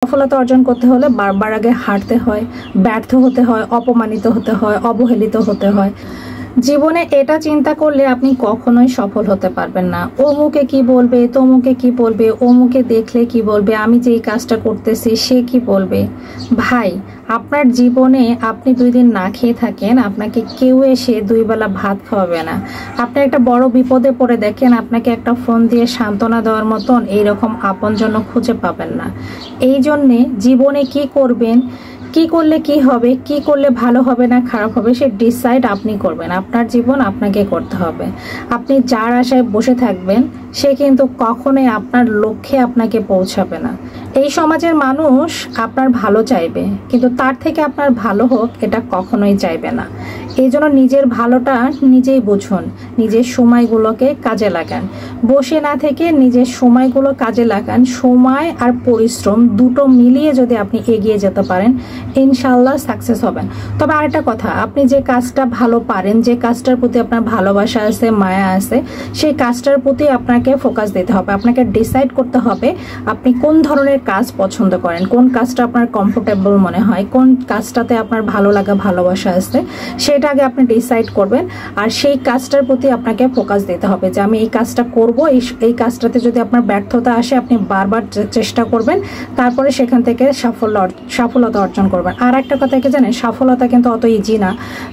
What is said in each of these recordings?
সফলতা অর্জন করতে হলে বারবার আগে হারতে হয়, ব্যর্থ হতে হয়, অপমানিত হতে হয়, অবহেলিত হতে হয়। জীবনে এটা চিন্তা করলে আপনি কখনোই সফল হতে পারবেন না। অমুকে কি বলবে, তমুকে কি বলবে, অমুকে দেখলে কি বলবে, আমি যে এই কাজটা করতেছি সে কি বলবে। ভাই, আপনার জীবনে আপনি 2 দিন না খেয়ে থাকেন, আপনাকে কেউ এসে 2 বেলা ভাত খাওয়াবে না। আপনি একটা বড় বিপদে পড়ে দেখেন, আপনাকে একটা ফোন দিয়ে সান্ত্বনা দেওয়ার মতন এইরকম আপনজন খুঁজে পাবেন না। এই জন্যে জীবনে কি করবেন, কি করলে কি হবে, কি করলে ভালো হবে না খারাপ হবে, সে ডিসাইড আপনি করবেন। আপনার জীবন আপনাকে করতে হবে। আপনি যার আশায় বসে থাকবেন সে কিন্তু কখনোই আপনার লক্ষ্যে আপনাকে পৌঁছাবে না। এই সমাজের মানুষ আপনার ভালো চাইবে, কিন্তু তার থেকে আপনার ভালো হোক এটা কখনোই চাইবে না। এই জন্য নিজের ভালোটা নিজেই বুঝুন, নিজের সময়গুলোকে কাজে লাগান। বসে না থেকে নিজের সময়গুলো কাজে লাগান। সময় আর পরিশ্রম দুটো মিলিয়ে যদি আপনি এগিয়ে যেতে পারেন, ইনশাল্লাহ সাকসেস হবেন। তবে আরেকটা কথা, আপনি যে কাজটা ভালো পারেন, যে কাজটার প্রতি আপনার ভালোবাসা আছে, মায়া আছে, সেই কাজটার প্রতি আপনাকে ফোকাস দিতে হবে। আপনাকে ডিসাইড করতে হবে আপনি কোন ধরনের কাজ পছন্দ করেন, কোন কাজটা আপনার কমফোর্টেবল মনে হয়, কোন কাজটাতে আপনার ভালো লাগা ভালোবাসা আছে, সেটা আগে আপনি ডিসাইড করবেন। আর সেই কাজটার প্রতি আপনাকে ফোকাস দিতে হবে যে আমি এই কাজটা করব। এই কাজটাতে যদি আপনার ব্যর্থতা আসে, আপনি বারবার চেষ্টা করবেন, তারপরে সেখান থেকে সফলতা অর্জন করবেন। আর একটা কথা কি জানেন, সফলতা কিন্তু অত ইজি না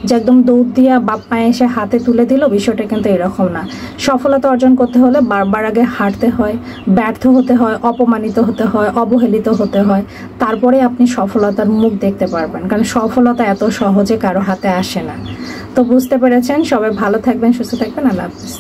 যে একদম দৌড় দিয়া বাপ মায়ে এসে হাতে তুলে দিল, বিষয়টা কিন্তু এরকম না। সফলতা অর্জন করতে হলে বারবার আগে হারতে হয়, ব্যর্থ হতে হয়, অপমানিত হতে হয়, অবহেলিত হতে হয়, তারপরে আপনি সফলতার মুখ দেখতে পারবেন। কারণ সফলতা এত সহজে কারো হাতে আসে না। তো বুঝতে পেরেছেন। সবাই ভালো থাকবেন, সুস্থ থাকবেন। আল্লাহ হাফেজ।